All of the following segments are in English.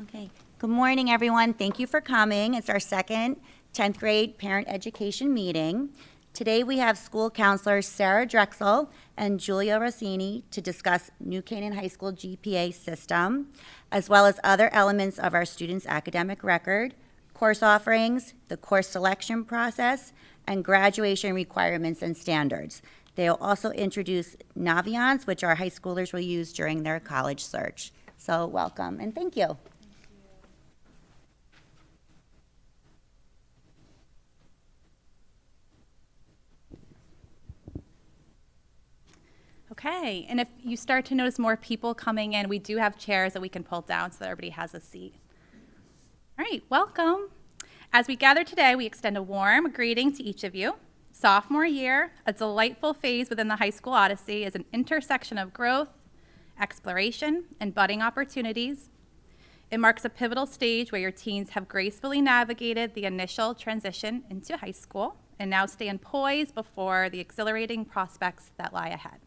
Okay. Good morning, everyone. Thank you for coming. It's our second 10th grade parent education meeting. Today we have school counselors Sarah Drexel and Julia Rossini to discuss New Canaan High School GPA system, as well as other elements of our students' academic record, course offerings, the course selection process, and graduation requirements and standards. They'll also introduce Naviance, which our high schoolers will use during their college search. So welcome and thank you. Okay, and if you start to notice more people coming in, we do have chairs that we can pull down so that everybody has a seat. All right, welcome. As we gather today, we extend a warm greeting to each of you. Sophomore year, a delightful phase within the high school odyssey, is an intersection of growth, exploration, and budding opportunities. It marks a pivotal stage where your teens have gracefully navigated the initial transition into high school and now stand poised before the exhilarating prospects that lie ahead.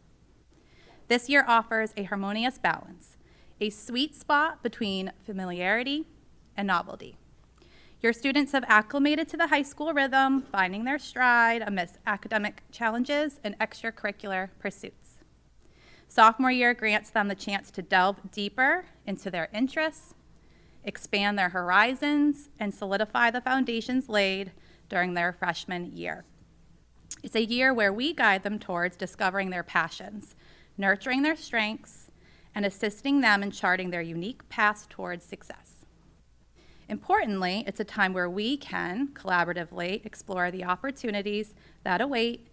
This year offers a harmonious balance, a sweet spot between familiarity and novelty. Your students have acclimated to the high school rhythm, finding their stride amidst academic challenges and extracurricular pursuits. Sophomore year grants them the chance to delve deeper into their interests, expand their horizons, and solidify the foundations laid during their freshman year. It's a year where we guide them towards discovering their passions, nurturing their strengths, and assisting them in charting their unique paths towards success. Importantly, it's a time where we can collaboratively explore the opportunities that await,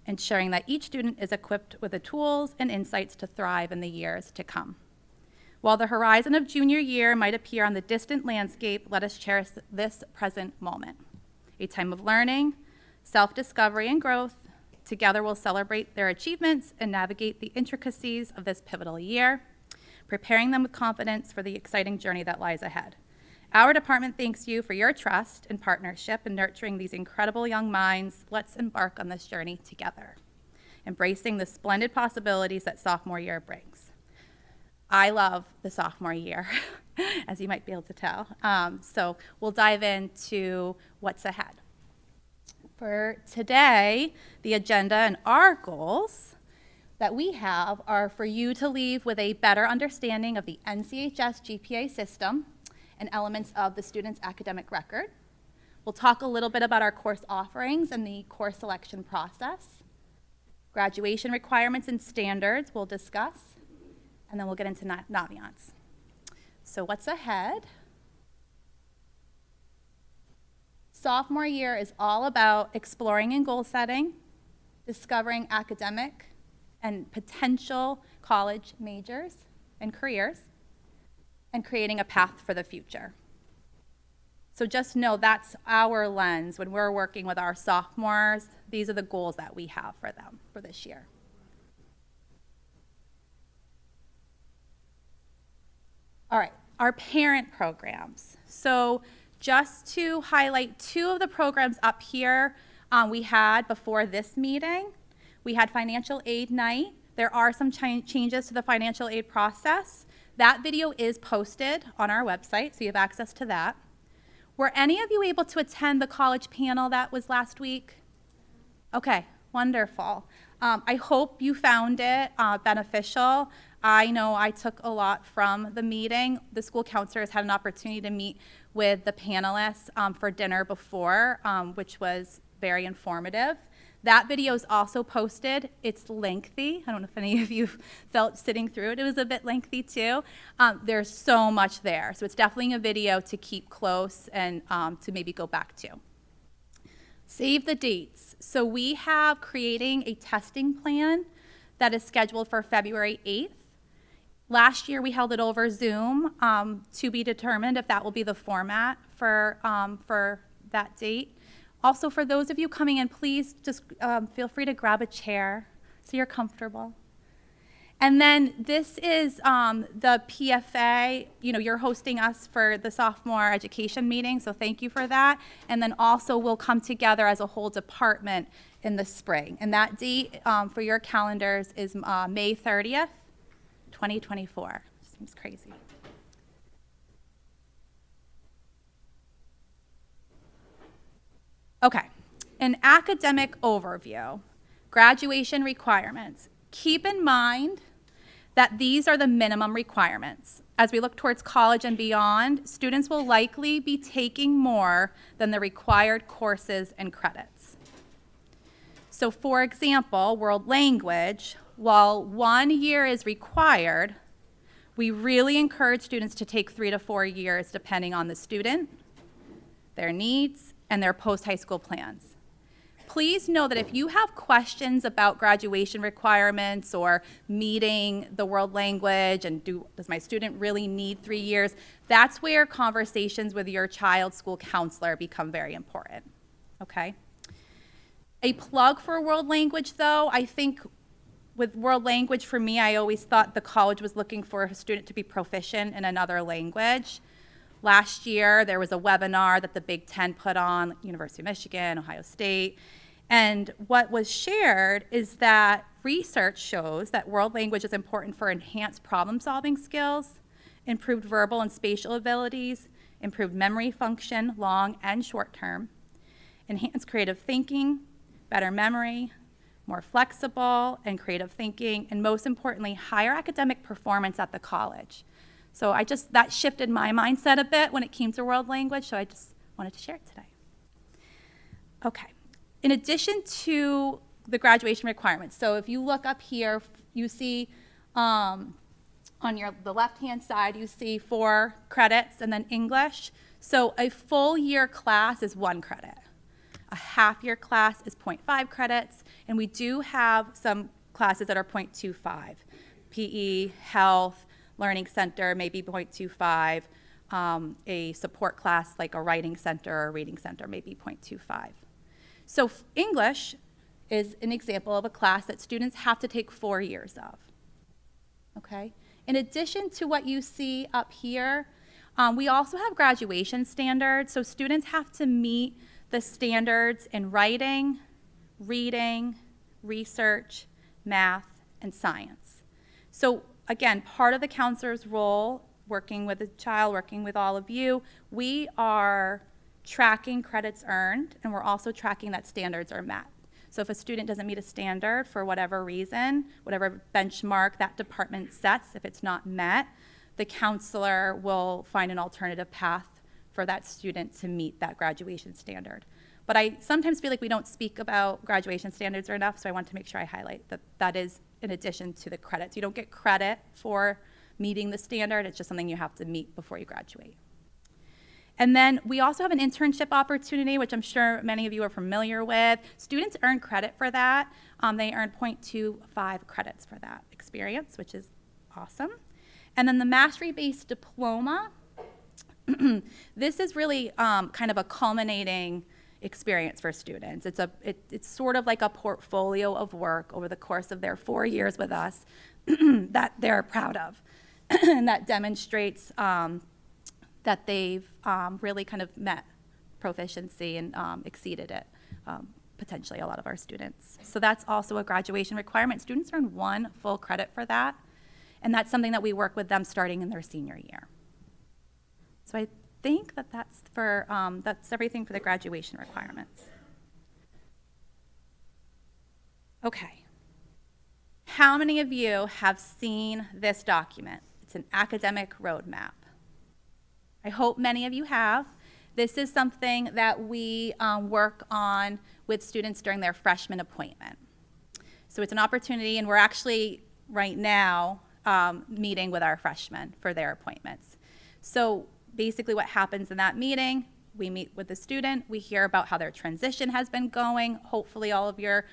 ensuring that each student is equipped with the tools and insights to thrive in the years to come. While the horizon of junior year might appear on the distant landscape, let us cherish this present moment, a time of learning, self-discovery, and growth. Together, we'll celebrate their achievements and navigate the intricacies of this pivotal year, preparing them with confidence for the exciting journey that lies ahead. Our department thanks you for your trust and partnership in nurturing these incredible young minds. Let's embark on this journey together, embracing the splendid possibilities that sophomore year brings. I love the sophomore year, as you might be able to tell. So we'll dive into what's ahead. For today, the agenda and our goals that we have are for you to leave with a better understanding of the NCHS GPA system and elements of the student's academic record. We'll talk a little bit about our course offerings and the course selection process. Graduation requirements and standards we'll discuss, and then we'll get into Naviance. So what's ahead? Sophomore year is all about exploring and goal setting, discovering academic and potential college majors and careers, and creating a path for the future. So just know that's our lens when we're working with our sophomores. These are the goals that we have for them for this year. All right, our parent programs. So just to highlight two of the programs up here we had before this meeting. We had financial aid night. There are some changes to the financial aid process. That video is posted on our website, so you have access to that. Were any of you able to attend the college panel that was last week? Okay, wonderful. I hope you found it beneficial. I know I took a lot from the meeting. The school counselors had an opportunity to meet with the panelists for dinner before, which was very informative. That video is also posted. It's lengthy. I don't know if any of you felt sitting through it. It was a bit lengthy too. There's so much there. So it's definitely a video to keep close and to maybe go back to. Save the dates. So we have creating a testing plan that is scheduled for February 8th. Last year we held it over Zoom, to be determined if that will be the format for that date. Also, for those of you coming in, please just feel free to grab a chair so you're comfortable. And then this is the PFA. You know, you're hosting us for the sophomore education meeting, so thank you for that. And then also we'll come together as a whole department in the spring. And that date for your calendars is May 30th, 2024. Seems crazy. Okay, an academic overview, graduation requirements. Keep in mind that these are the minimum requirements. As we look towards college and beyond, students will likely be taking more than the required courses and credits. So for example, world language, while 1 year is required, we really encourage students to take 3 to 4 years depending on the student, their needs, and their post-high school plans. Please know that if you have questions about graduation requirements or meeting the world language and does my student really need 3 years, that's where conversations with your child's school counselor become very important, okay? A plug for world language though, I think with world language for me, I always thought the college was looking for a student to be proficient in another language. Last year, there was a webinar that the Big Ten put on, University of Michigan, Ohio State, and what was shared is that research shows that world language is important for enhanced problem-solving skills, improved verbal and spatial abilities, improved memory function, long and short term, enhanced creative thinking, better memory, more flexible and creative thinking, and most importantly, higher academic performance at the college. So that shifted my mindset a bit when it came to world language, so I just wanted to share it today. Okay, in addition to the graduation requirements, so if you look up here, you see on the left-hand side, you see 4 credits and then English. So a full year class is 1 credit. A half-year class is 0.5 credits, and we do have some classes that are 0.25. PE, health, learning center, maybe 0.25. A support class like a writing center or a reading center, maybe 0.25. So English is an example of a class that students have to take 4 years of, okay? In addition to what you see up here, we also have graduation standards, so students have to meet the standards in writing, reading, research, math, and science. So again, part of the counselor's role, working with the child, working with all of you, we are tracking credits earned, and we're also tracking that standards are met. So if a student doesn't meet a standard for whatever reason, whatever benchmark that department sets, if it's not met, the counselor will find an alternative path for that student to meet that graduation standard. But I sometimes feel like we don't speak about graduation standards enough, so I want to make sure I highlight that that is in addition to the credits. You don't get credit for meeting the standard, it's just something you have to meet before you graduate. And then we also have an internship opportunity, which I'm sure many of you are familiar with. Students earn credit for that. They earn 0.25 credits for that experience, which is awesome. And then the mastery-based diploma, this is really kind of a culminating experience for students. It's sort of like a portfolio of work over the course of their 4 years with us that they're proud of. And that demonstrates that they've really kind of met proficiency and exceeded it, potentially a lot of our students. So that's also a graduation requirement. Students earn 1 full credit for that, and that's something that we work with them starting in their senior year. So I think that that's everything for the graduation requirements. Okay. How many of you have seen this document? It's an academic roadmap. I hope many of you have. This is something that we work on with students during their freshman appointment. So it's an opportunity, and we're actually right now meeting with our freshmen for their appointments. So basically what happens in that meeting, we meet with the student, we hear about how their transition has been going. Hopefully all of your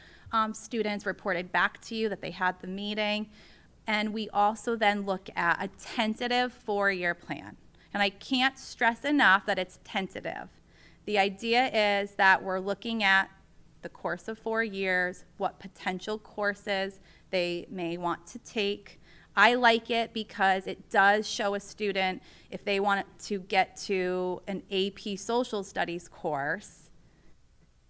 students reported back to you that they had the meeting. And we also then look at a tentative 4-year plan. And I can't stress enough that it's tentative. The idea is that we're looking at the course of 4 years, what potential courses they may want to take. I like it because it does show a student if they want to get to an AP social studies course,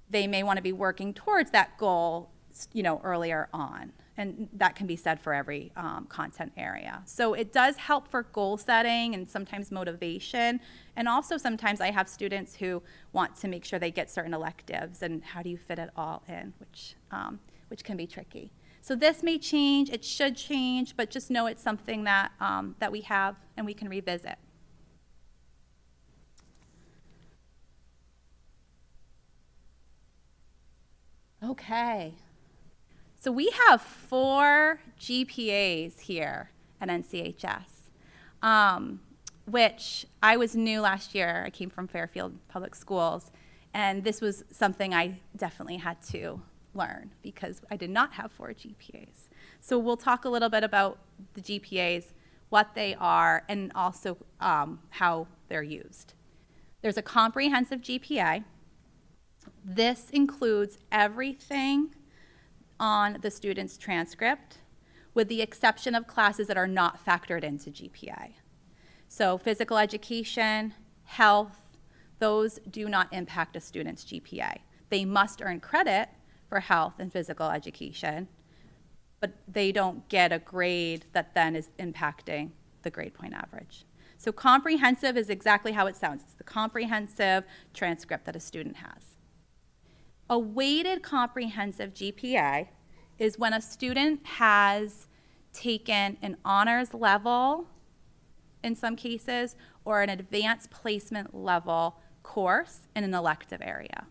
they may want to be working towards that goal, earlier on. And that can be said for every content area. So it does help for goal setting and sometimes motivation. And also sometimes I have students who want to make sure they get certain electives, and how do you fit it all in, which can be tricky. So this may change, it should change, but just know it's something that, that we have and we can revisit. Okay. So we have 4 GPAs here at NCHS, which I was new last year. I came from Fairfield Public Schools, and this was something I definitely had to learn because I did not have 4 GPAs. So we'll talk a little bit about the GPAs, what they are, and also how they're used. There's a comprehensive GPA. This includes everything on the student's transcript, with the exception of classes that are not factored into GPA. So physical education, health, those do not impact a student's GPA. They must earn credit for health and physical education, but they don't get a grade that then is impacting the grade point average. So comprehensive is exactly how it sounds. It's the comprehensive transcript that a student has. A weighted comprehensive GPA is when a student has taken an honors level, in some cases, or an advanced placement level course in an elective area.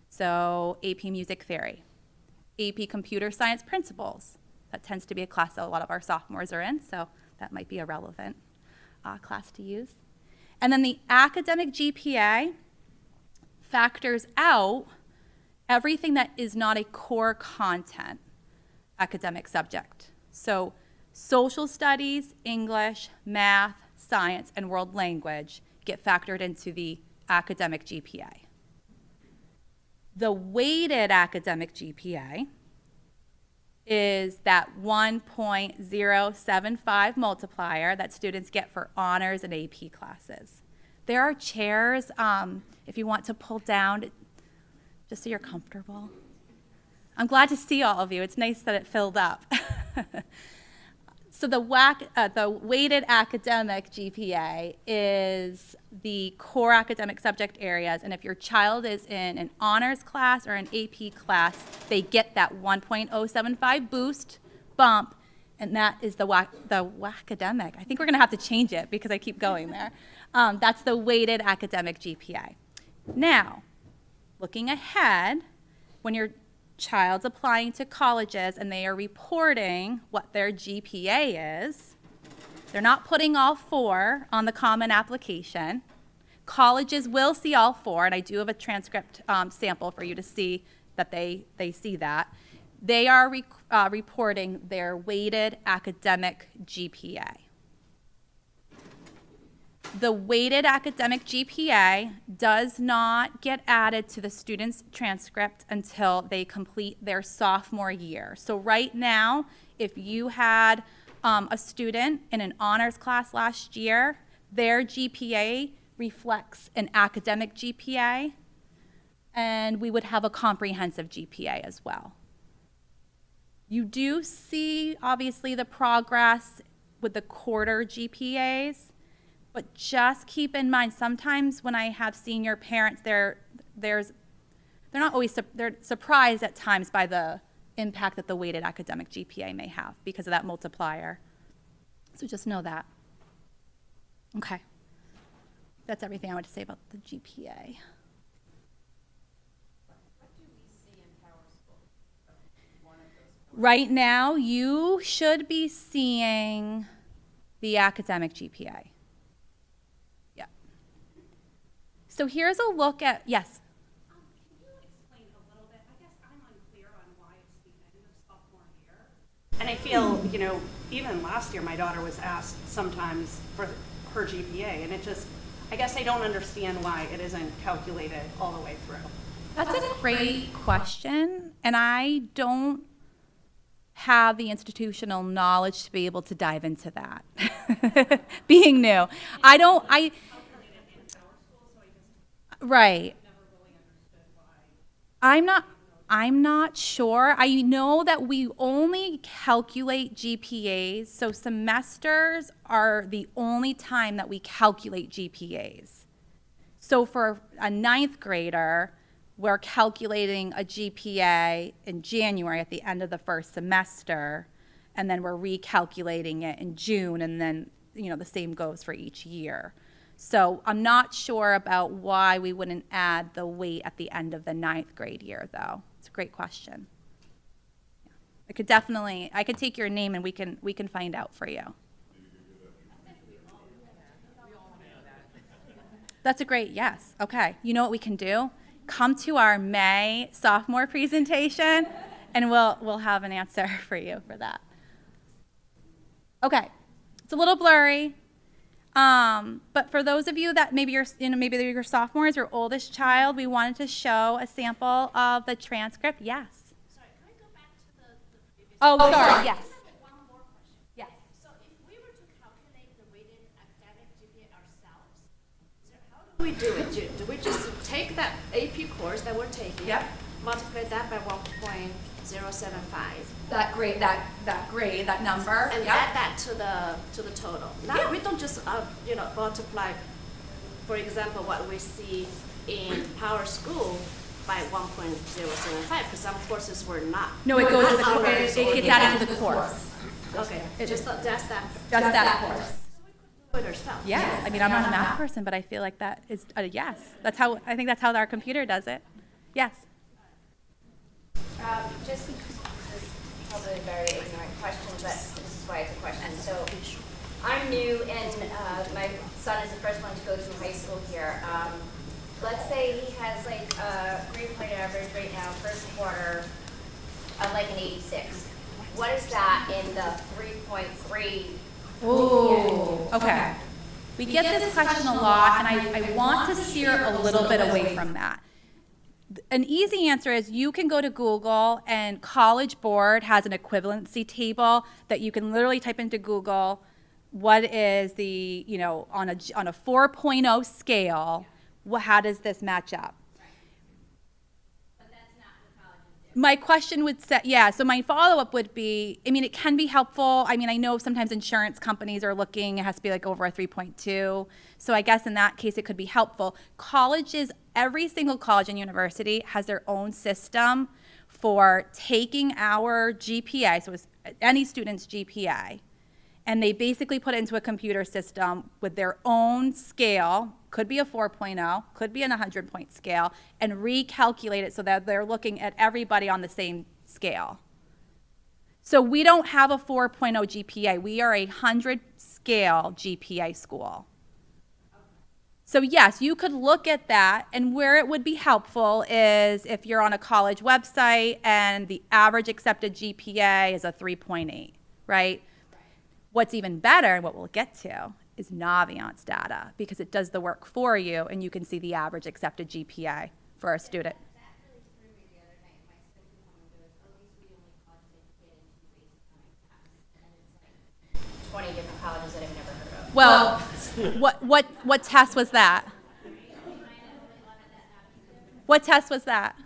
So AP Music Theory, AP Computer Science Principles. That tends to be a class that a lot of our sophomores are in, so that might be a relevant class to use. And then the academic GPA factors out everything that is not a core content academic subject. So social studies, English, math, science, and world language get factored into the academic GPA. The weighted academic GPA is that 1.075 multiplier that students get for honors and AP classes. There are chairs, if you want to pull down, just so you're comfortable. I'm glad to see all of you. It's nice that it filled up. So the weighted academic GPA is the core academic subject areas, and if your child is in an honors class or an AP class, they get that 1.075 boost bump, and that is the WACademic. I think we're going to have to change it because I keep going there. That's the weighted academic GPA. Now, looking ahead, when your child's applying to colleges and they are reporting what their GPA is, they're not putting all 4 on the common application. Colleges will see all 4, and I do have a transcript sample for you to see that they see that. They are reporting their weighted academic GPA. The weighted academic GPA does not get added to the student's transcript until they complete their sophomore year. So right now, if you had a student in an honors class last year, their GPA reflects an academic GPA, and we would have a comprehensive GPA as well. You do see, obviously, the progress with the quarter GPAs. But just keep in mind, sometimes when I have senior parents, they're surprised at times by the impact that the weighted academic GPA may have because of that multiplier. So just know that. Okay. That's everything I want to say about the GPA. What do we see in Power School? One of those points. Right now, you should be seeing the academic GPA. So here's a look at, yes? Can you explain a little bit? I guess I'm unclear on why it's the end of sophomore year. And I feel, even last year my daughter was asked sometimes for her GPA, and it just, I guess I don't understand why it isn't calculated all the way through. That's a great question, and I don't have the institutional knowledge to be able to dive into that. Being new. Right. I'm not sure. I know that we only calculate GPAs, so semesters are the only time that we calculate GPAs. So for a ninth grader, we're calculating a GPA in January at the end of the first semester, and then we're recalculating it in June, and then, the same goes for each year. So I'm not sure about why we wouldn't add the weight at the end of the ninth grade year, though. It's a great question. I could take your name and we can find out for you. That's a great, yes, okay. You know what we can do? Come to our May sophomore presentation and we'll have an answer for you for that. Okay, it's a little blurry. But for those of you that maybe maybe they're your sophomores, your oldest child, we wanted to show a sample of the transcript. Yes. Sorry, can I go back to the previous? Oh, sorry. Yes. One more question. Yes. So if we were to calculate the weighted academic GPA ourselves, so how do we do it? Do we just take that AP course that we're taking? Yep. Multiply that by 1.075. That grade, that number. And add that to the total. Now we don't just multiply, for example, what we see in Power School by 1.075 because some courses were not. No, it goes to the course. it gets added to the course. Okay, just that. Just that course. Do it ourselves. Yes. I mean, I'm not a math person, but I feel like that is a yes. I think that's how our computer does it. Yes. Just because this is probably a very ignorant question, but this is why it's a question. So I'm new, and my son is the first one to go through high school here. Let's say he has like a grade point average right now, first quarter, of like an 86. What is that in the 3.3? Ooh, okay. We get this question a lot, and I want to steer a little bit away from that. An easy answer is you can go to Google, and College Board has an equivalency table that you can literally type into Google, what is the, on a 4.0 scale, how does this match up? My question would say, so my follow-up would be, it can be helpful. I know sometimes insurance companies are looking, it has to be like over a 3.2. So I guess in that case, it could be helpful. Every single college and university has their own system for taking our GPA, so it's any student's GPA, and they basically put it into a computer system with their own scale, could be a 4.0, could be an 100-point scale, and recalculate it so that they're looking at everybody on the same scale. So we don't have a 4.0 GPA. We are a 100-scale GPA school. So yes, you could look at that, and where it would be helpful is if you're on a college website and the average accepted GPA is a 3.8, right? What's even better, and what we'll get to, is Naviance data, because it does the work for you, and you can see the average accepted GPA for a student. That really threw me the other night. My son came home and goes, "Oh, these only colleges I could get into based on my tests," and it's like 20 different colleges that I've never heard of. Well, what test was that? What test was that?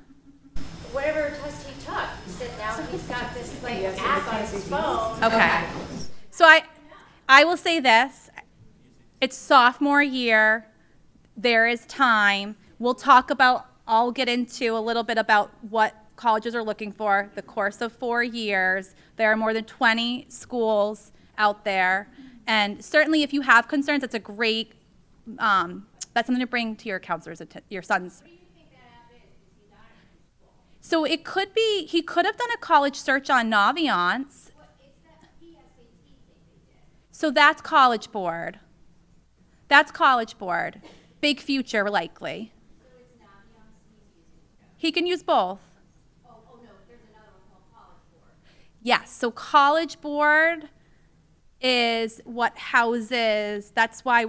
Whatever test he took, he said now he's got this like app on his phone. Okay. So I will say this. It's sophomore year. There is time. I'll get into a little bit about what colleges are looking for, the course of 4 years. There are more than 20 schools out there. And certainly if you have concerns, that's a great, that's something to bring to your counselors, your sons. What do you think that app is? Because he's not in school. So it could be, he could have done a college search on Naviance. What, it's that PSAT thing they did. So that's College Board. That's College Board. Big Future, likely. So it's Naviance he's using. He can use both. Oh no, there's another one called College Board. Yes, so College Board is what houses, that's why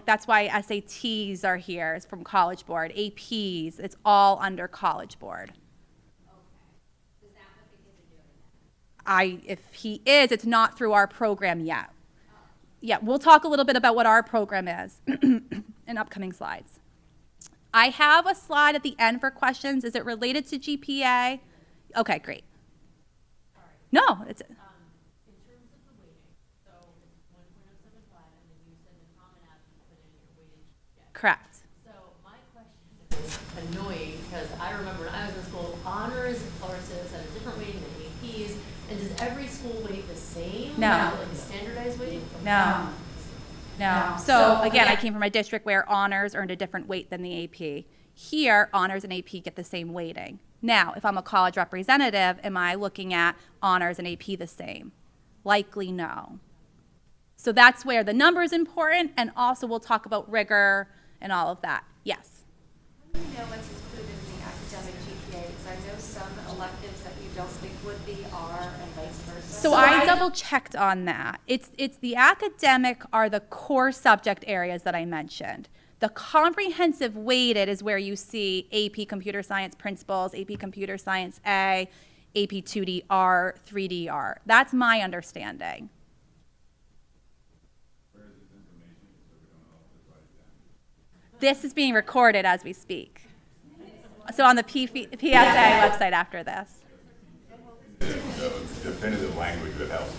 that's why SATs are here, it's from College Board, APs, it's all under College Board. Okay. Is that what the kids are doing then? If he is, it's not through our program yet. Yeah, we'll talk a little bit about what our program is in upcoming slides. I have a slide at the end for questions. Is it related to GPA? Okay, great. No, it's, In terms of the weighting, so it's 1.075, and then you send a common app, you put in your weighted GPA. correct. So my question is annoying, because I remember when I was in school, honors courses had a different weighting than APs, and does every school weight the same? No. Like a standardized weighting? No. No. So again, I came from a district where honors earned a different weight than the AP. Here, honors and AP get the same weighting. Now, if I'm a college representative, am I looking at honors and AP the same? Likely no. So that's where the number is important, and also we'll talk about rigor and all of that. Yes? How do you know what's included in the academic GPA? Because I know some electives that you don't think would be are, and vice versa. So I double checked on that. It's the academic are the core subject areas that I mentioned. The comprehensive weighted is where you see AP Computer Science Principles, AP Computer Science A, AP 2DR, 3DR. That's my understanding. This is being recorded as we speak. So on the PFA website after this. Definitive language that helps.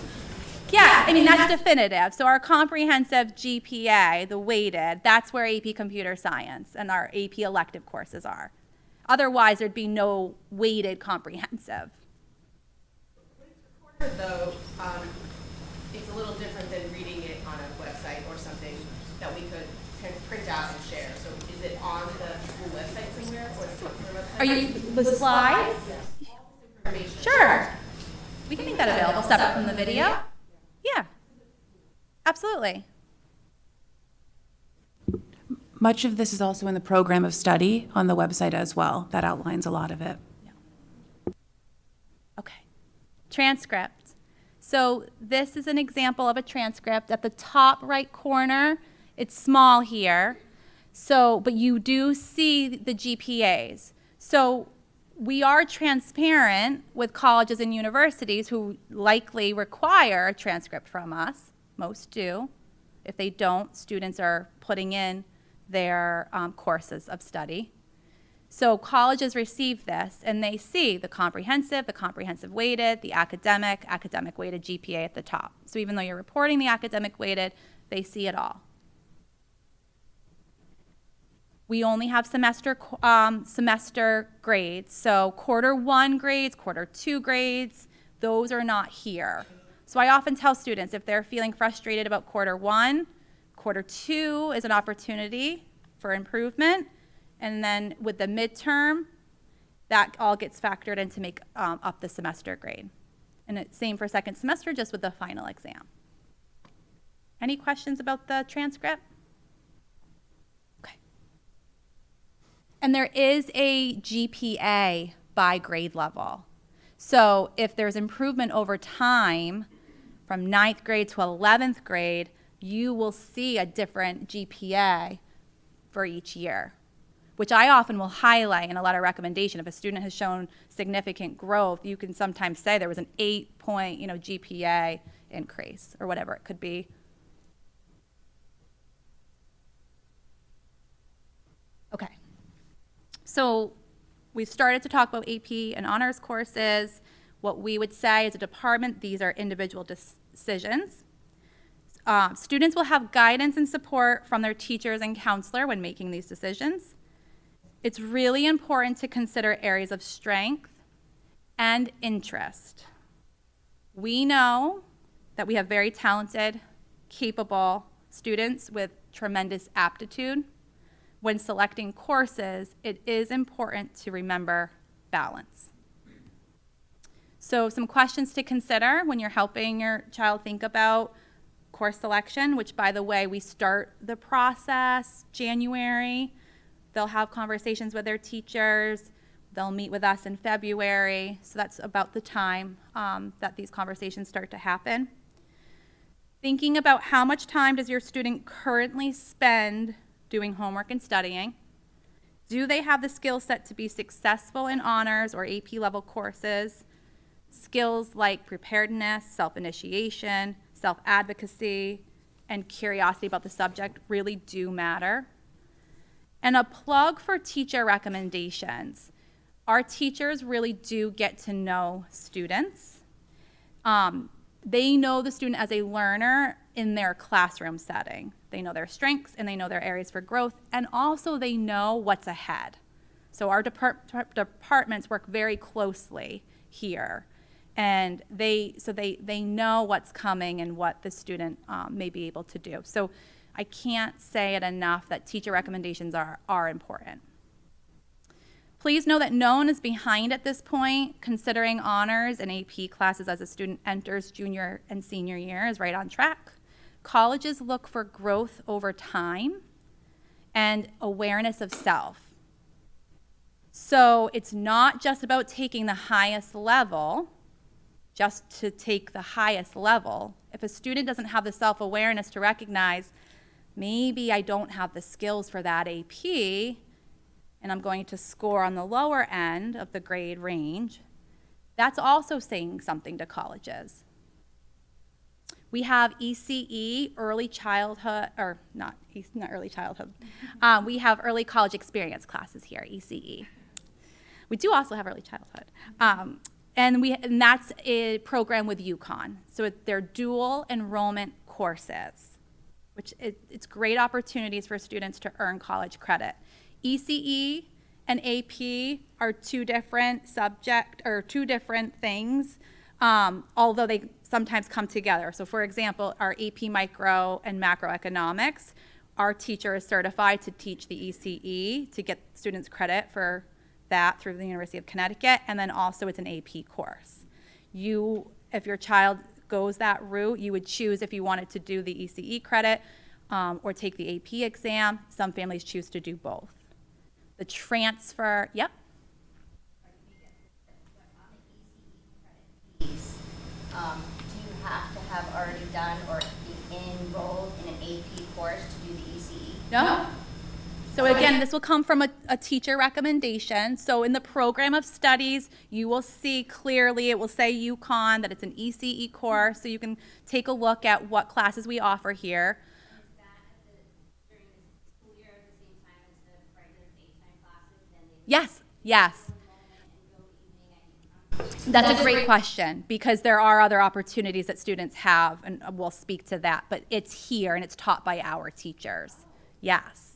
Yeah, I mean, that's definitive. So our comprehensive GPA, the weighted, that's where AP Computer Science and our AP elective courses are. Otherwise, there'd be no weighted comprehensive. Though, it's a little different than reading it on a website or something that we could print out and share. So is it on the school website somewhere or the website? Are you, the slides? Information. Sure. We can make that available separate from the video. Yeah, absolutely. Much of this is also in the program of study on the website as well. That outlines a lot of it. Okay. Transcript. So this is an example of a transcript. At the top right corner, it's small here. So, but you do see the GPAs. So we are transparent with colleges and universities who likely require a transcript from us. Most do. If they don't, students are putting in their courses of study. So colleges receive this, and they see the comprehensive weighted, the academic weighted GPA at the top. So even though you're reporting the academic weighted, they see it all. We only have semester grades, so quarter one grades, quarter two grades, those are not here. So I often tell students if they're feeling frustrated about quarter one, quarter two is an opportunity for improvement, and then with the midterm, that all gets factored in to make up the semester grade. And it's same for second semester, just with the final exam. Any questions about the transcript? And there is a GPA by grade level. So if there's improvement over time from 9th grade to 11th grade, you will see a different GPA for each year, which I often will highlight in a letter of recommendation. If a student has shown significant growth, you can sometimes say there was an 8-point, GPA increase or whatever it could be. Okay. So we've started to talk about AP and honors courses. What we would say as a department, these are individual decisions. Students will have guidance and support from their teachers and counselor when making these decisions. It's really important to consider areas of strength and interest. We know that we have very talented, capable students with tremendous aptitude. When selecting courses, it is important to remember balance. So some questions to consider when you're helping your child think about course selection, which, by the way, we start the process January. They'll have conversations with their teachers. They'll meet with us in February. So that's about the time that these conversations start to happen. Thinking about how much time does your student currently spend doing homework and studying? Do they have the skill set to be successful in honors or AP level courses? Skills like preparedness, self-initiation, self-advocacy, and curiosity about the subject really do matter. And a plug for teacher recommendations. Our teachers really do get to know students. They know the student as a learner in their classroom setting. They know their strengths and they know their areas for growth, and also they know what's ahead. So our departments work very closely here, and they know what's coming and what the student may be able to do. So I can't say it enough that teacher recommendations are important. Please know that no one is behind at this point. Considering honors and AP classes as a student enters junior and senior year is right on track. Colleges look for growth over time and awareness of self. So it's not just about taking the highest level, just to take the highest level. If a student doesn't have the self-awareness to recognize, maybe I don't have the skills for that AP, and I'm going to score on the lower end of the grade range, that's also saying something to colleges. We have ECE, early childhood, or not early childhood. We have early college experience classes here, ECE. We do also have early childhood. And that's a program with UConn. So they're dual enrollment courses, which it's great opportunities for students to earn college credit. ECE and AP are two different things, although they sometimes come together. So for example, our AP Micro and Macroeconomics, our teacher is certified to teach the ECE to get students credit for that through the University of Connecticut, and then also it's an AP course. If your child goes that route, you would choose if you wanted to do the ECE credit or take the AP exam. Some families choose to do both. The transfer, yep. Do you have to have already done or be enrolled in an AP course to do the ECE? No. So again, this will come from a teacher recommendation. So in the program of studies, you will see clearly, it will say UConn, that it's an ECE course, so you can take a look at what classes we offer here. Is that during the school year at the same time as the regular daytime classes? Then they Yes, yes. That's a great question, because there are other opportunities that students have, and we'll speak to that, but it's here and it's taught by our teachers. Yes.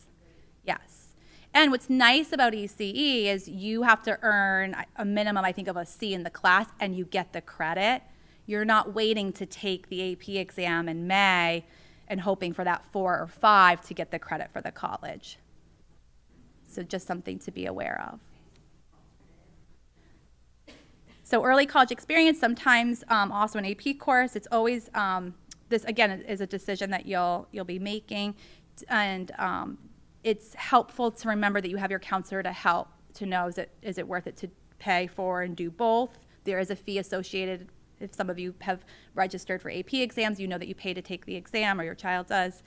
Yes. And what's nice about ECE is you have to earn a minimum, I think, of a C in the class, and you get the credit. You're not waiting to take the AP exam in May and hoping for that 4 or 5 to get the credit for the college. So just something to be aware of. So early college experience, sometimes also an AP course. It's always, this again is a decision that you'll be making, and it's helpful to remember that you have your counselor to help to know, is it worth it to pay for and do both? There is a fee associated. If some of you have registered for AP exams, you know that you pay to take the exam, or your child does,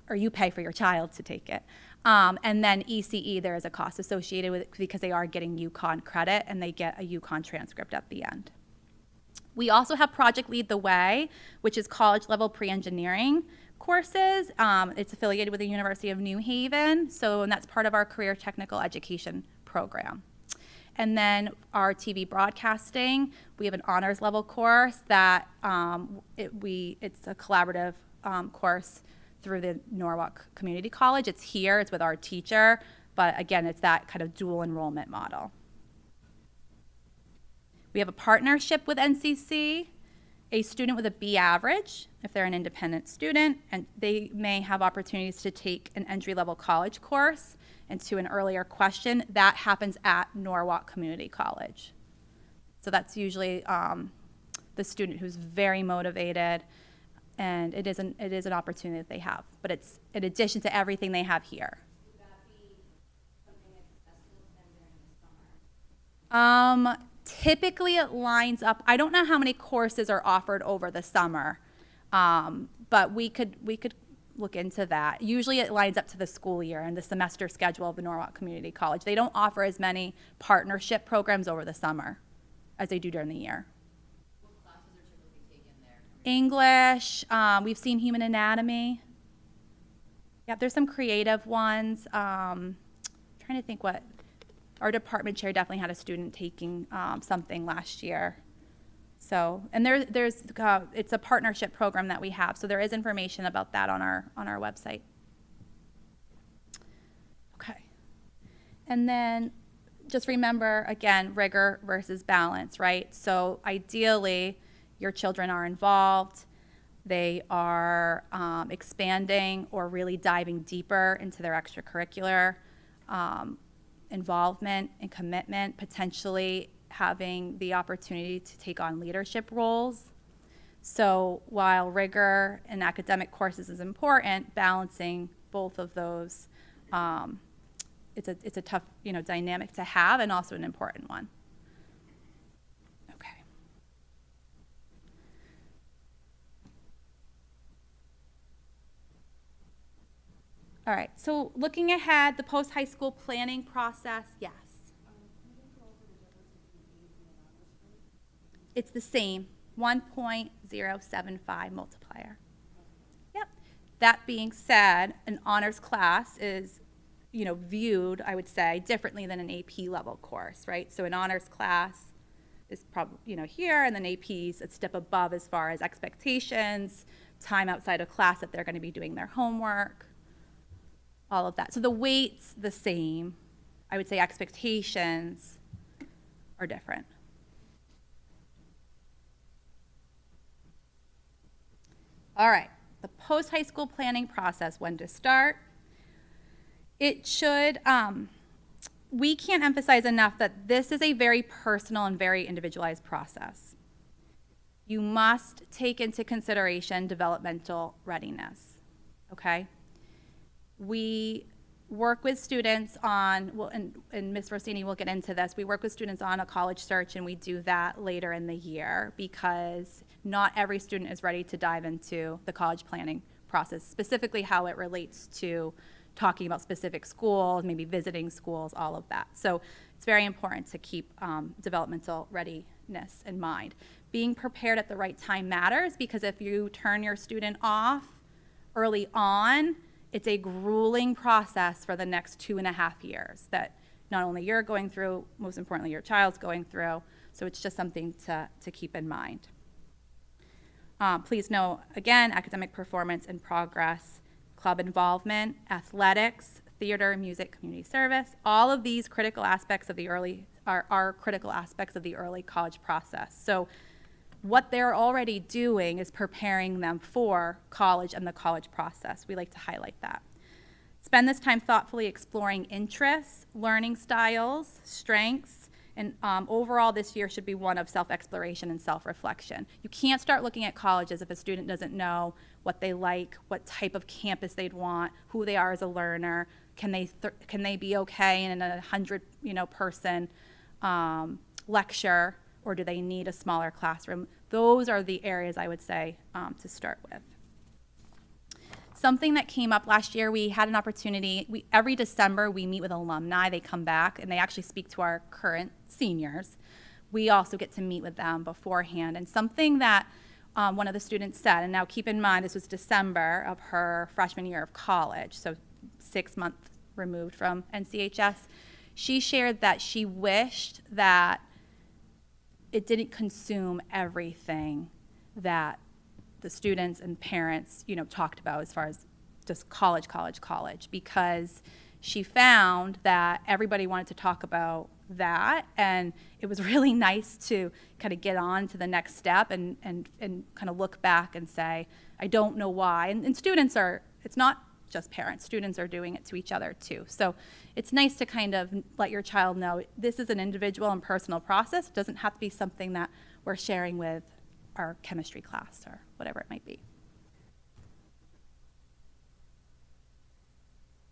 or you pay for your child to take it. And then ECE, there is a cost associated with it because they are getting UConn credit and they get a UConn transcript at the end. We also have Project Lead the Way, which is college level pre-engineering courses. It's affiliated with the University of New Haven, and that's part of our career technical education program. And then our TV broadcasting, we have an honors level course that it's a collaborative course through the Norwalk Community College. It's here, it's with our teacher, but again, it's that kind of dual enrollment model. We have a partnership with NCC. A student with a B average, if they're an independent student, and they may have opportunities to take an entry-level college course. And to an earlier question, that happens at Norwalk Community College. So that's usually the student who's very motivated, and it is an opportunity that they have. But it's in addition to everything they have here. Would that be something accessible to them during the summer? Typically it lines up. I don't know how many courses are offered over the summer, but we could look into that. Usually it lines up to the school year and the semester schedule of the Norwalk Community College. They don't offer as many partnership programs over the summer as they do during the year. What classes are typically taken there? English, we've seen human anatomy. Yep, there's some creative ones. Trying to think what our department chair definitely had a student taking something last year. So, and there's it's a partnership program that we have, so there is information about that on our website. Okay. And then just remember, again, rigor versus balance, right? So ideally, your children are involved. They are expanding or really diving deeper into their extracurricular involvement and commitment, potentially having the opportunity to take on leadership roles. So while rigor in academic courses is important, balancing both of those, it's a tough, dynamic to have, and also an important one. Okay. All right, so looking ahead, the post-high school planning process, yes. It's the same, 1.075 multiplier. Yep. That being said, an honors class is, viewed, I would say, differently than an AP level course, right? So an honors class is probably, here, and then AP's a step above as far as expectations, time outside of class that they're going to be doing their homework, all of that. So the weight's the same. I would say expectations are different. All right, the post-high school planning process, when to start. It should, we can't emphasize enough that this is a very personal and very individualized process. You must take into consideration developmental readiness, okay? We work with students on, well, and Ms. Rossini will get into this, we work with students on a college search, and we do that later in the year because not every student is ready to dive into the college planning process, specifically how it relates to talking about specific schools, maybe visiting schools, all of that. So it's very important to keep developmental readiness in mind. Being prepared at the right time matters, because if you turn your student off early on, it's a grueling process for the next 2.5 years that not only you're going through, most importantly, your child's going through. So it's just something to keep in mind. Please know, again, academic performance and progress, club involvement, athletics, theater, music, community service, all of these critical aspects of the early are critical aspects of the early college process. So what they're already doing is preparing them for college and the college process. We like to highlight that. Spend this time thoughtfully exploring interests, learning styles, strengths, and overall this year should be one of self-exploration and self-reflection. You can't start looking at colleges if a student doesn't know what they like, what type of campus they'd want, who they are as a learner, can they be okay in a 100 person lecture, or do they need a smaller classroom? Those are the areas I would say to start with. Something that came up last year, we had an opportunity, every December we meet with alumni, they come back and they actually speak to our current seniors. We also get to meet with them beforehand, and something that one of the students said, and now keep in mind this was December of her freshman year of college, so 6 months removed from NCHS, she shared that she wished that it didn't consume everything that the students and parents, talked about as far as just college, because she found that everybody wanted to talk about that, and it was really nice to kind of get on to the next step and kind of look back and say, I don't know why. And students it's not just parents, students are doing it to each other too. So it's nice to kind of let your child know this is an individual and personal process. It doesn't have to be something that we're sharing with our chemistry class or whatever it might be.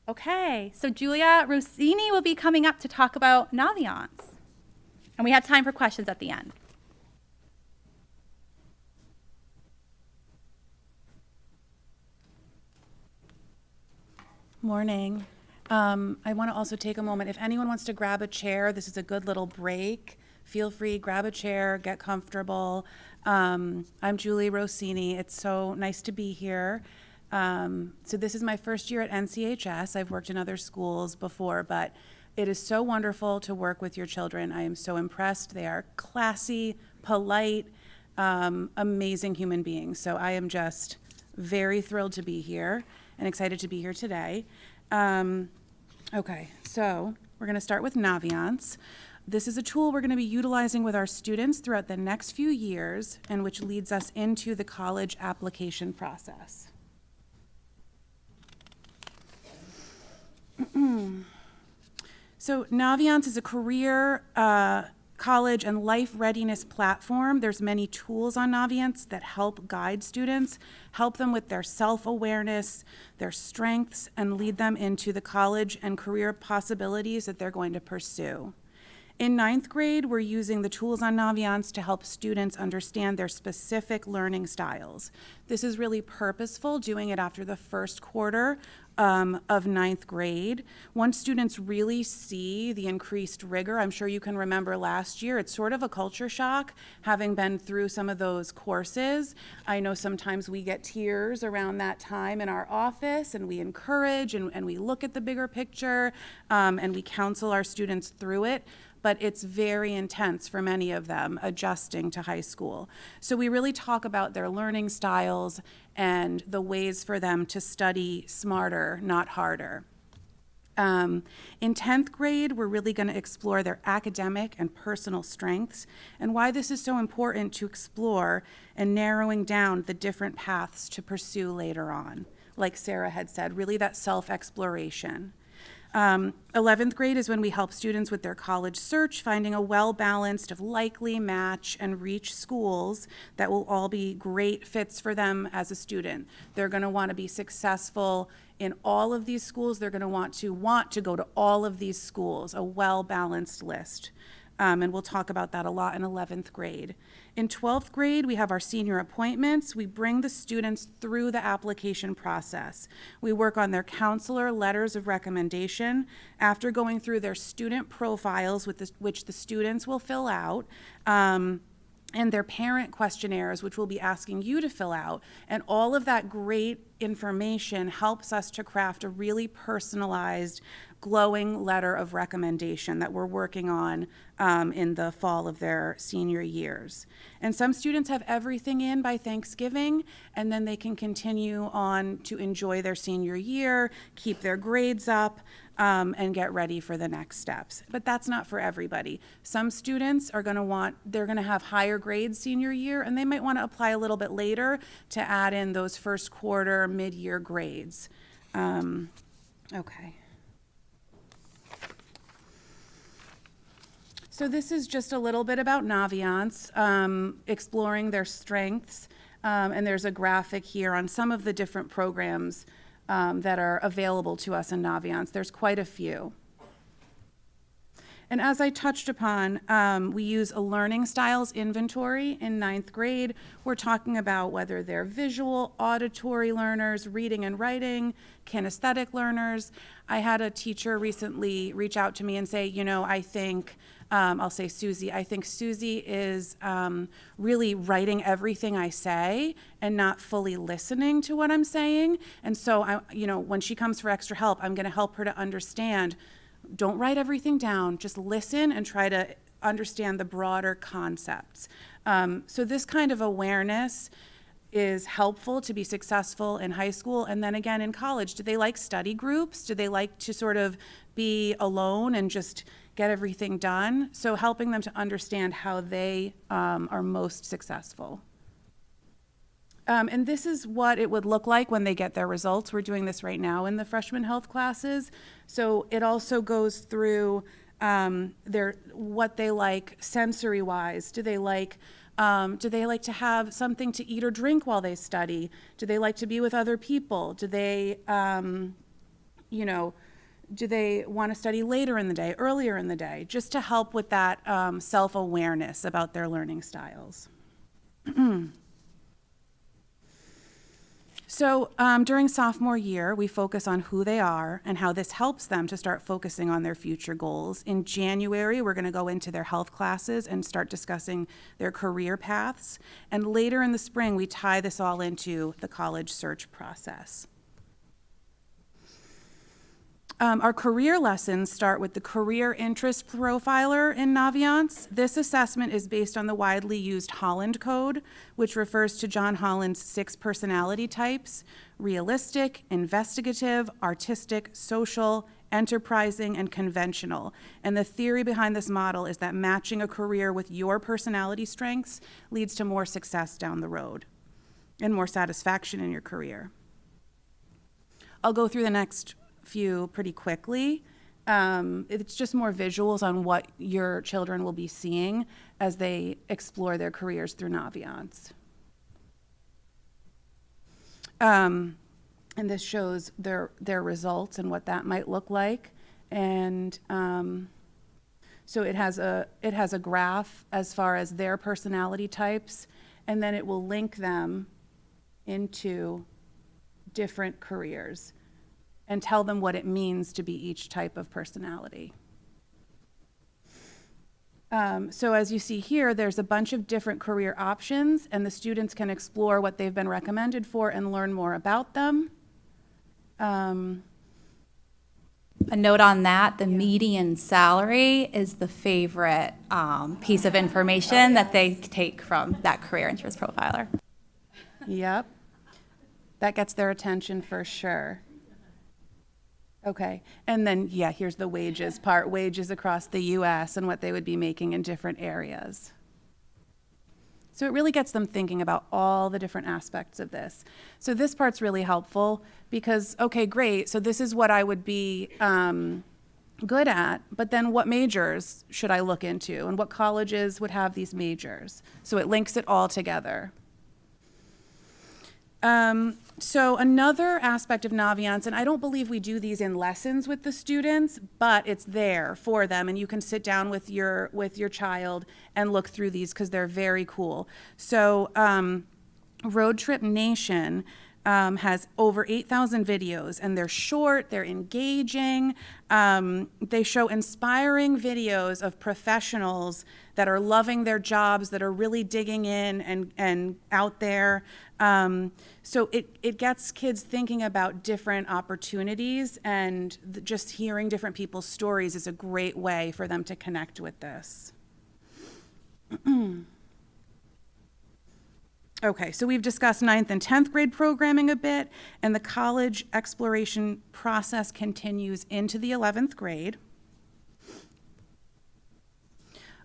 Okay, so Julia Rossini will be coming up to talk about Naviance. And we have time for questions at the end. Morning. I want to also take a moment. If anyone wants to grab a chair, this is a good little break. Feel free, grab a chair, get comfortable. I'm Julie Rossini. It's so nice to be here. So this is my first year at NCHS. I've worked in other schools before, but It is so wonderful to work with your children. I am so impressed. They are classy, polite, amazing human beings. So I am just very thrilled to be here and excited to be here today. Okay, so we're going to start with Naviance. This is a tool we're going to be utilizing with our students throughout the next few years, and which leads us into the college application process. So Naviance is a career, college, and life readiness platform. There's many tools on Naviance that help guide students, help them with their self-awareness, their strengths, and lead them into the college and career possibilities that they're going to pursue. In 9th grade, we're using the tools on Naviance to help students understand their specific learning styles. This is really purposeful, doing it after the first quarter of 9th grade. Once students really see the increased rigor, I'm sure you can remember last year, it's sort of a culture shock having been through some of those courses. I know sometimes we get tears around that time in our office, and we encourage and we look at the bigger picture, and we counsel our students through it. But it's very intense for many of them adjusting to high school. So we really talk about their learning styles and the ways for them to study smarter, not harder. In 10th grade, we're really going to explore their academic and personal strengths and why this is so important to explore and narrowing down the different paths to pursue later on. Like Sarah had said, really that self-exploration. 11th grade is when we help students with their college search, finding a well-balanced of likely, match, and reach schools that will all be great fits for them as a student. They're going to want to be successful in all of these schools. They're going to want to go to all of these schools, a well-balanced list. And we'll talk about that a lot in 11th grade. In 12th grade, we have our senior appointments. We bring the students through the application process. We work on their counselor letters of recommendation. After going through their student profiles, which the students will fill out, and their parent questionnaires, which we'll be asking you to fill out. And all of that great information helps us to craft a really personalized, glowing letter of recommendation that we're working on in the fall of their senior years. And some students have everything in by Thanksgiving, and then they can continue on to enjoy their senior year, keep their grades up, and get ready for the next steps. But that's not for everybody. Some students are going to have higher grades senior year, and they might want to apply a little bit later to add in those first quarter, mid-year grades. Okay. So this is just a little bit about Naviance, exploring their strengths, and there's a graphic here on some of the different programs that are available to us in Naviance. There's quite a few. And as I touched upon, we use a learning styles inventory in 9th grade. We're talking about whether they're visual, auditory learners, reading and writing, kinesthetic learners. I had a teacher recently reach out to me and say, I think, I'll say Susie, I think Susie is really writing everything I say and not fully listening to what I'm saying. And so, when she comes for extra help, I'm going to help her to understand. Don't write everything down, just listen and try to understand the broader concepts. So this kind of awareness is helpful to be successful in high school and then again in college. Do they like study groups? Do they like to sort of be alone and just get everything done? So helping them to understand how they are most successful. And this is what it would look like when they get their results. We're doing this right now in the freshman health classes. So it also goes through what they like sensory-wise. Do they like to have something to eat or drink while they study? Do they like to be with other people? Do they want to study later in the day, earlier in the day, just to help with that self-awareness about their learning styles. So during sophomore year, we focus on who they are and how this helps them to start focusing on their future goals. In January, we're going to go into their health classes and start discussing their career paths. And later in the spring, we tie this all into the college search process. Our career lessons start with the Career Interest Profiler in Naviance. This assessment is based on the widely used Holland Code, which refers to John Holland's 6 personality types: realistic, investigative, artistic, social, enterprising, and conventional. And the theory behind this model is that matching a career with your personality strengths leads to more success down the road and more satisfaction in your career. I'll go through the next few pretty quickly. It's just more visuals on what your children will be seeing as they explore their careers through Naviance. And this shows their results and what that might look like. And so it has a graph as far as their personality types, and then it will link them into different careers and tell them what it means to be each type of personality. So as you see here, there's a bunch of different career options, and the students can explore what they've been recommended for and learn more about them. A note on that, the median salary is the favorite piece of information that they take from that career interest profiler. Yep. That gets their attention for sure. Okay, and then, yeah, here's the wages part, wages across the US and what they would be making in different areas. So it really gets them thinking about all the different aspects of this. So this part's really helpful because, okay, great, so this is what I would be good at, but then what majors should I look into and what colleges would have these majors? So it links it all together. So another aspect of Naviance, and I don't believe we do these in lessons with the students, but it's there for them, and you can sit down with your child and look through these because they're very cool. So Road Trip Nation has over 8,000 videos, and they're short, they're engaging. They show inspiring videos of professionals that are loving their jobs, that are really digging in and out there. So it gets kids thinking about different opportunities, and just hearing different people's stories is a great way for them to connect with this. Okay, so we've discussed 9th and 10th grade programming a bit, and the college exploration process continues into the 11th grade.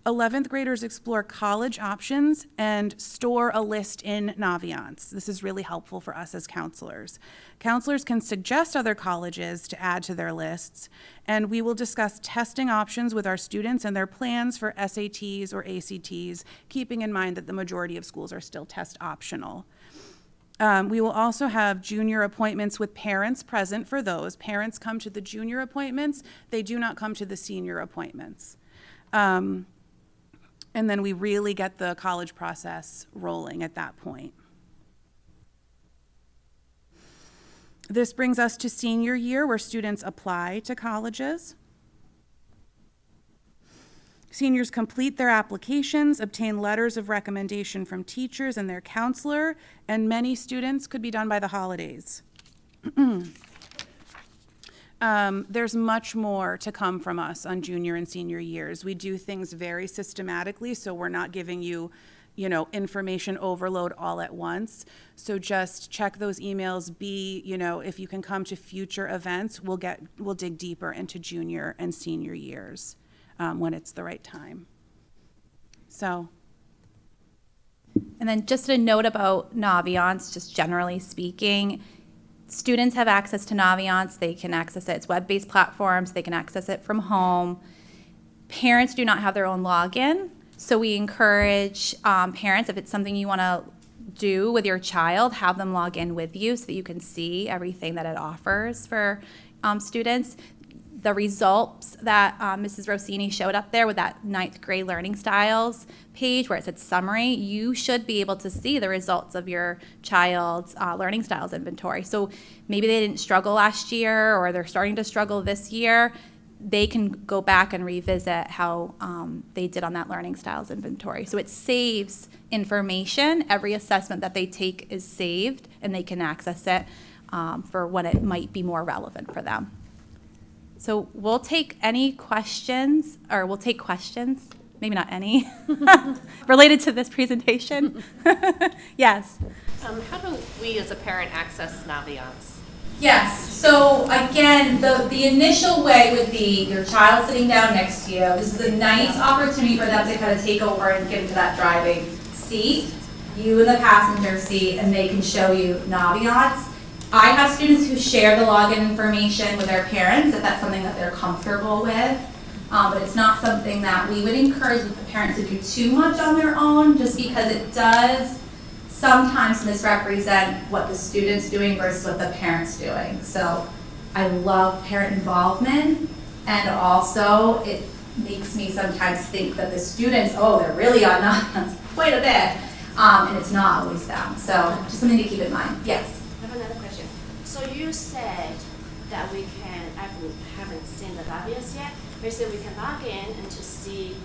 11th graders explore college options and store a list in Naviance. This is really helpful for us as counselors. Counselors can suggest other colleges to add to their lists, and we will discuss testing options with our students and their plans for SATs or ACTs, keeping in mind that the majority of schools are still test optional. We will also have junior appointments with parents present for those. Parents come to the junior appointments. They do not come to the senior appointments. And then we really get the college process rolling at that point. This brings us to senior year, where students apply to colleges. Seniors complete their applications, obtain letters of recommendation from teachers and their counselor, and many students could be done by the holidays. There's much more to come from us on junior and senior years. We do things very systematically, so we're not giving you, information overload all at once. So just check those emails. If you can come to future events, we'll dig deeper into junior and senior years when it's the right time. So. And then just a note about Naviance, just generally speaking. Students have access to Naviance. They can access it. It's web-based platforms. They can access it from home. Parents do not have their own login, so we encourage parents, if it's something you want to do with your child, have them log in with you so that you can see everything that it offers for students. The results that Mrs. Rossini showed up there with that 9th grade learning styles page where it said summary, you should be able to see the results of your child's learning styles inventory. So maybe they didn't struggle last year or they're starting to struggle this year. They can go back and revisit how they did on that learning styles inventory. So it saves information. Every assessment that they take is saved and they can access it for when it might be more relevant for them. So we'll take any questions, or we'll take questions, maybe not any, related to this presentation. Yes. How do we as a parent access Naviance? Yes, so again, the initial way would be your child sitting down next to you. This is a nice opportunity for them to kind of take over and get into that driving seat, you in the passenger seat, and they can show you Naviance. I have students who share the login information with their parents if that's something that they're comfortable with. But it's not something that we would encourage the parents to do too much on their own, just because it does sometimes misrepresent what the student's doing versus what the parent's doing. So I love parent involvement, and also it makes me sometimes think that the students, oh, they're really on Naviance quite a bit, and it's not always them. So just something to keep in mind. Yes? I have another question. So you said that we can, I haven't seen the Naviance yet, basically we can log in and to see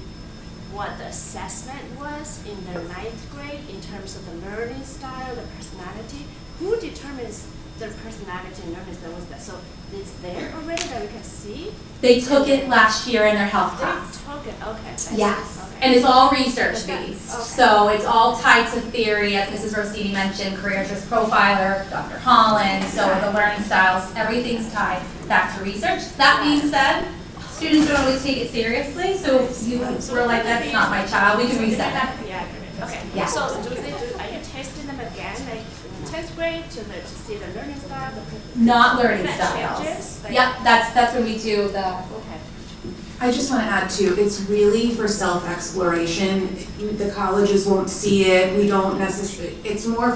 what the assessment was in the 9th grade in terms of the learning style, the personality. Who determines their personality and learning style? Was that, so it's there already that we can see? They took it last year in their health They class. took it, okay. I see. Yes, Okay. and it's all research based. Okay. So it's all tied to theory, as Mrs. Rossini mentioned, career interest profiler, Dr. Holland, so the learning styles, everything's tied back to research. That being said, students don't always take it seriously, so if you were like, that's not my child, we can reset that. Yeah, okay. Yeah. So are you testing them again, like in 10th grade to see the learning style? Not learning That styles. changes, like- Yep, that's when we do the, Okay. I just want to add too, it's really for self-exploration. The colleges won't see it, we don't necessarily, it's more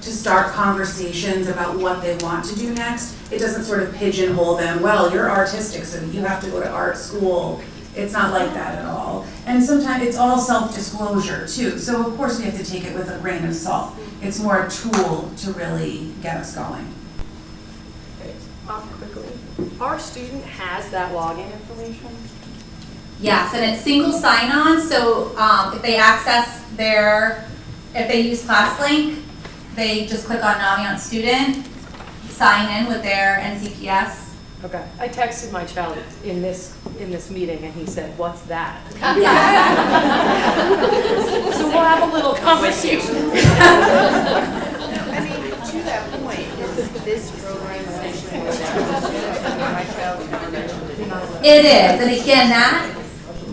to start conversations about what they want to do next. It doesn't sort of pigeonhole them, well, you're artistic, so you have to go to art school. It's not like that at all. And sometimes it's all self-disclosure too, so of course we have to take it with a grain of salt. It's more a tool to really get us going. Quickly, our student has that login information? yes, and it's single sign-on, so if they access if they use ClassLink, they just click on Naviance Student, sign in with their NCPS. Okay. I texted my child in this meeting and he said, "What's that?" So we'll have a little conversation. I mean, to that point, is this program essentially my child It is, and again, that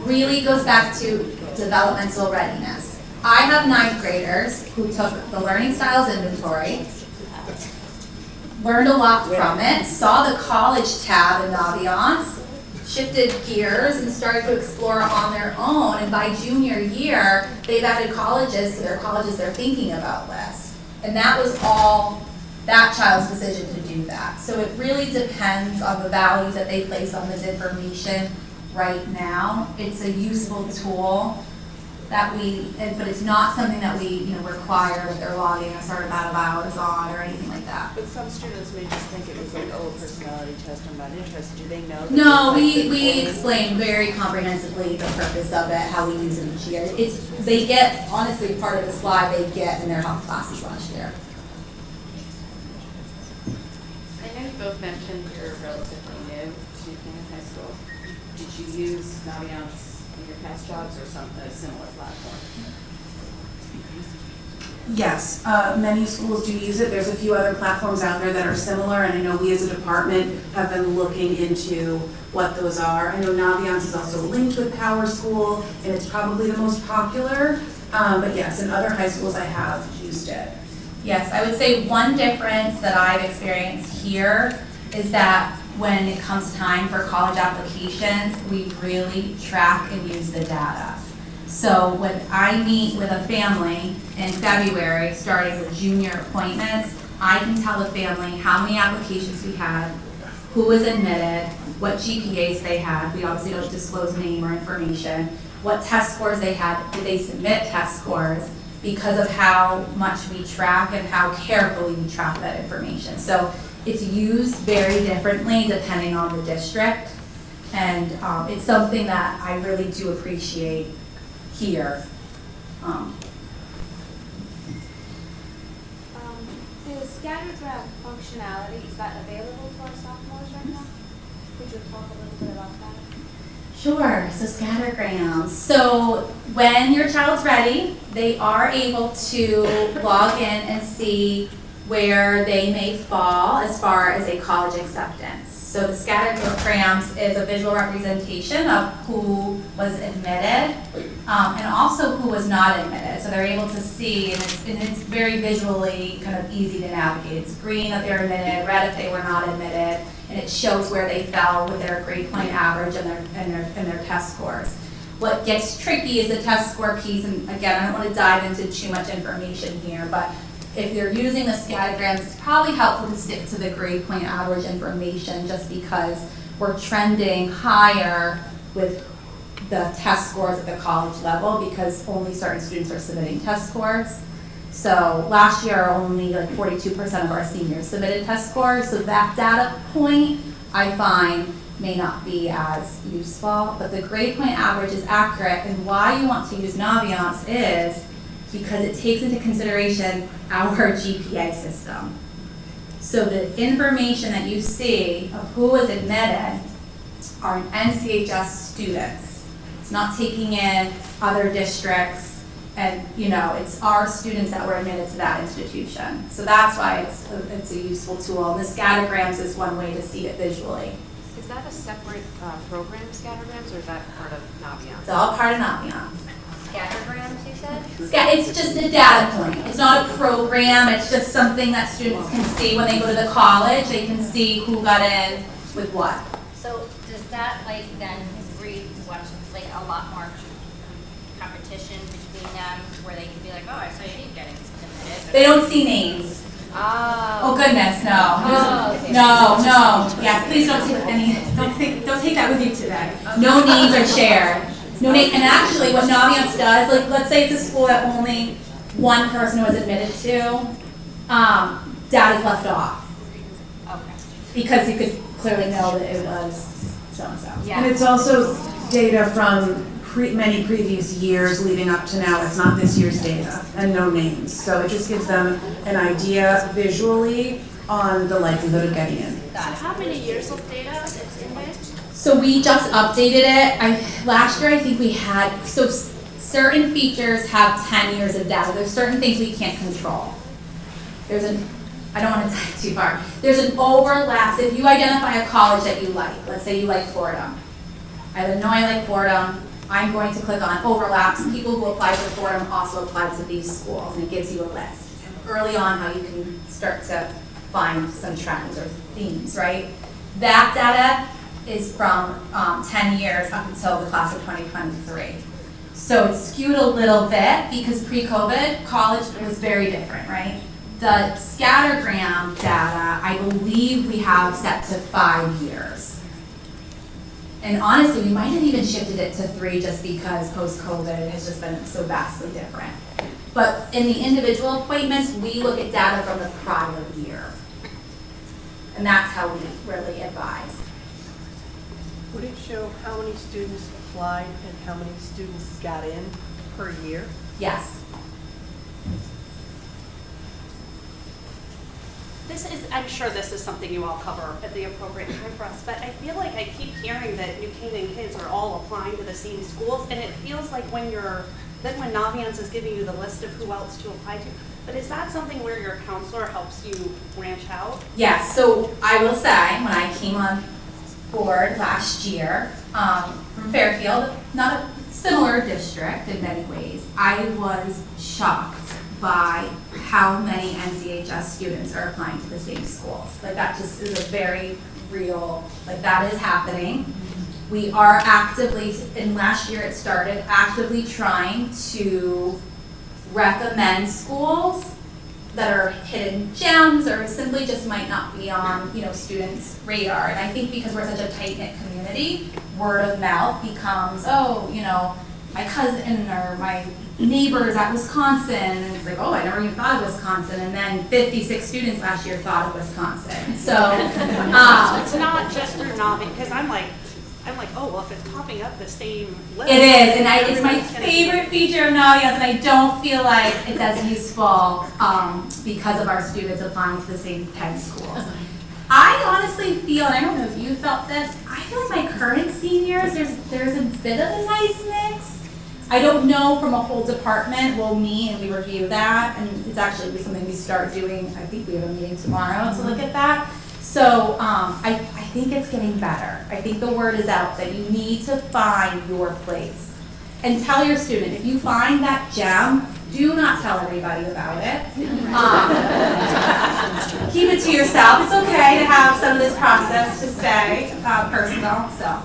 really goes back to developmental readiness. I have 9th graders who took the Learning Styles Inventory, learned a lot from it, saw the college tab in Naviance, shifted gears and started to explore on their own, and by junior year, they've added colleges to their colleges they're thinking about list. And that was all that child's decision to do that. So it really depends on the value that they place on this information right now. It's a useful tool that but it's not something that we, require that they're logging a certain amount of hours on or anything like that. But some students may just think it was like, oh, a personality test, I'm not interested. Do they know? that No, it's like we explain very comprehensively the purpose of it, how we use it each year. They get, honestly, part of the slide they get in their health classes last year. I know you both mentioned you're relatively new to Canyon High School. Did you use Naviance in your past jobs or a similar platform? Yes, many schools do use it. There's a few other platforms out there that are similar, and I know we as a department have been looking into what those are. I know Naviance is also linked with Power School, and it's probably the most popular. But yes, in other high schools I have used it. Yes, I would say one difference that I've experienced here is that when it comes time for college applications, we really track and use the data. So when I meet with a family in February, starting with junior appointments, I can tell the family how many applications we had, who was admitted, what GPAs they had. We obviously don't disclose name or information. What test scores they had, did they submit test scores, because of how much we track and how carefully we track that information. So it's used very differently depending on the district. And it's something that I really do appreciate here. The scatter graph functionality, is that available to our sophomores right now? Could you talk a little bit about that? Sure, so scattergrams. So when your child's ready, they are able to log in and see where they may fall as far as a college acceptance. So the scattergrams is a visual representation of who was admitted and also who was not admitted. So they're able to see, and it's very visually kind of easy to navigate. It's green if they're admitted, red if they were not admitted, and it shows where they fell with their grade point average and their test scores. What gets tricky is the test score piece, and again, I don't want to dive into too much information here, but if you're using the scattergrams, it's probably helpful to stick to the grade point average information just because we're trending higher with the test scores at the college level because only certain students are submitting test scores. So last year, only like 42% of our seniors submitted test scores, so that data point I find may not be as useful, but the grade point average is accurate, and why you want to use Naviance is because it takes into consideration our GPA system. So the information that you see of who was admitted are NCHS students. It's not taking in other districts, and it's our students that were admitted to that institution. So that's why it's a useful tool. And the scattergrams is one way to see it visually. Is that a separate program, scattergrams, or is that part of Naviance? It's all part of Naviance. Scattergrams, you said? It's just a data point. It's not a program. It's just something that students can see when they go to the college. They can see who got in with what. So does that then breed a lot more competition between them where they can be like, oh, I saw you didn't get it. They don't see names. Oh goodness, no. Oh, okay. No. Yes, please don't take that with you today. No names are shared. No name, and actually what Naviance does, let's say it's a school that only one person was admitted to, data's left off. Okay. Because you could clearly know that it was so-and-so. And it's also data from many previous years leading up to now. It's not this year's data and no names. So it just gives them an idea visually on the likelihood of getting in. So how many years of data is in there? So we just updated it. Last year I think we had, certain features have 10 years of data. There's certain things we can't control. I don't want to dive too far. There's an overlap. So if you identify a college that you like, let's say you like Fordham. I know I like Fordham. I'm going to click on overlaps. People who apply for Fordham also apply to these schools, and it gives you a list. And early on, how you can start to find some trends or themes, right? That data is from 10 years up until the class of 2023. So it's skewed a little bit because pre-COVID, college was very different, right? The scattergram data, I believe we have set to 5 years. And honestly, we might have even shifted it to 3 just because post-COVID has just been so vastly different. But in the individual appointments, we look at data from the prior year. And that's how we really advise. Would it show how many students applied and how many students got in per year? Yes. I'm sure this is something you all cover at the appropriate time for us, but I feel like I keep hearing that New Canaan kids are all applying to the same schools, and it feels like when Naviance is giving you the list of who else to apply to, but is that something where your counselor helps you branch out? Yes, so I will say, when I came on board last year from Fairfield, not a similar district in many ways, I was shocked by how many NCHS students are applying to the same schools. That just is a very real, that is happening. We are actively, and last year it started, actively trying to recommend schools that are hidden gems or simply just might not be on, students' radar. And I think because we're such a tight-knit community, word of mouth becomes, my cousin or my neighbors at Wisconsin, and it's like, oh, I never even thought of Wisconsin, and then 56 students last year thought of Wisconsin. So it's not just through Navi, because I'm like, oh, well, if it's popping up the same list. It is, and it's my favorite feature of Naviance, and I don't feel like it's as useful because of our students applying to the same 10 schools. I honestly feel, and I don't know if you felt this, I feel like my current seniors, there's a bit of a nice mix. I don't know from a whole department, we'll meet and we review that, and it's actually something we start doing, I think we have a meeting tomorrow to look at that. So I think it's getting better. I think the word is out that you need to find your place. And tell your student, if you find that gem, do not tell everybody about it. Keep it to yourself. It's okay to have some of this process to stay personal, so.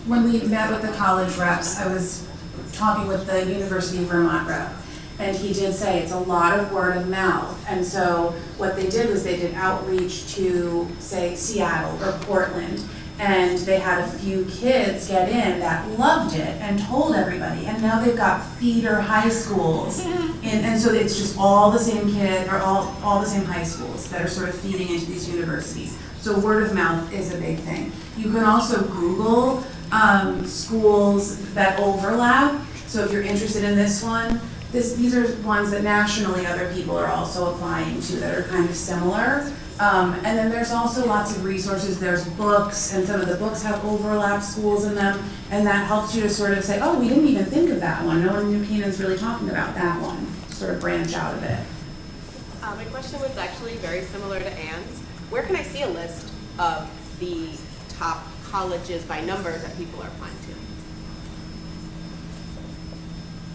When we met with the college reps, I was talking with the University of Vermont rep, and he did say it's a lot of word of mouth. And so what they did was they did outreach to, say, Seattle or Portland, and they had a few kids get in that loved it and told everybody. And now they've got feeder high schools, and so it's just all the same kid, or all the same high schools that are sort of feeding into these universities. So word of mouth is a big thing. You can also Google schools that overlap. So if you're interested in this one, these are ones that nationally other people are also applying to that are kind of similar. And then there's also lots of resources. There's books, and some of the books have overlap schools in them, and that helps you to sort of say, oh, we didn't even think of that one. No one in New Canaan's really talking about that one. Sort of branch out of it. My question was actually very similar to Anne's. Where can I see a list of the top colleges by numbers that people are applying to?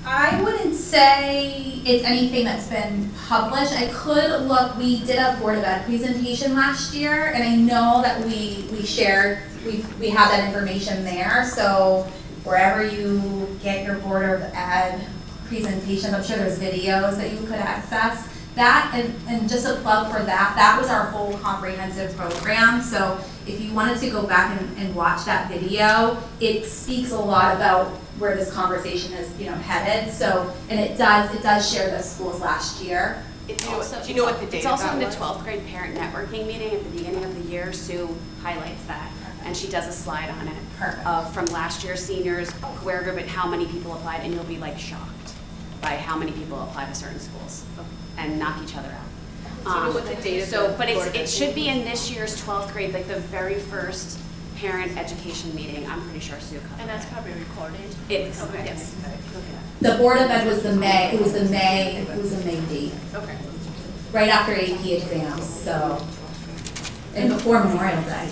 I wouldn't say it's anything that's been published. I could look, we did a Board of Ed presentation last year, and I know that we shared, we have that information there. So wherever you get your Board of Ed presentations, I'm sure there's videos that you could access. That, and just a plug for that, that was our whole comprehensive program. So if you wanted to go back and watch that video, it speaks a lot about where this conversation is, headed. So, and it does share the schools last year. Do you know what the data It's also in the was? 12th grade parent networking meeting at the beginning of the year. Sue highlights that, and she does a slide on it. Perfect. From last year's seniors, square group, and how many people applied, and you'll be like shocked by how many people apply to certain schools and knock each other out. Do you know what the data? So, but it should be in this year's 12th grade, like the very first parent education meeting. I'm pretty sure Sue covered. And that's probably recorded? It is, Okay. yes. The Board of Ed was the May date, Okay. right after AP exams, so, and before Memorial Day.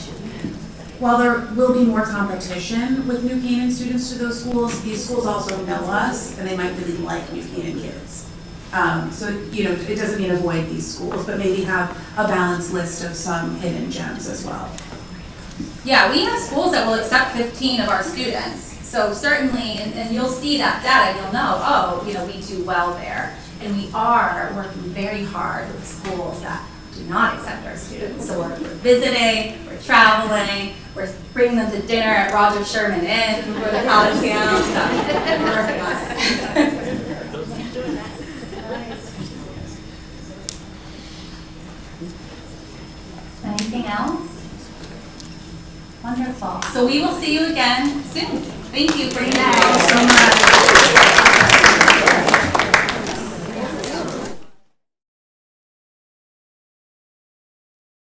While there will be more competition with New Canaan students to those schools, these schools also know us, and they might really like New Canaan kids. So, it doesn't mean avoid these schools, but maybe have a balanced list of some hidden gems as well. Yeah, we have schools that will accept 15 of our students. So certainly, and you'll see that data, you'll know, we do well there. And we are working very hard with schools that do not accept our students. So we're visiting, we're traveling, we're bringing them to dinner at Roger Sherman Inn for the college camp. So we're working on it. Anything else? Wonderful. So we will see you again soon. Thank you for your time. Thank you so much.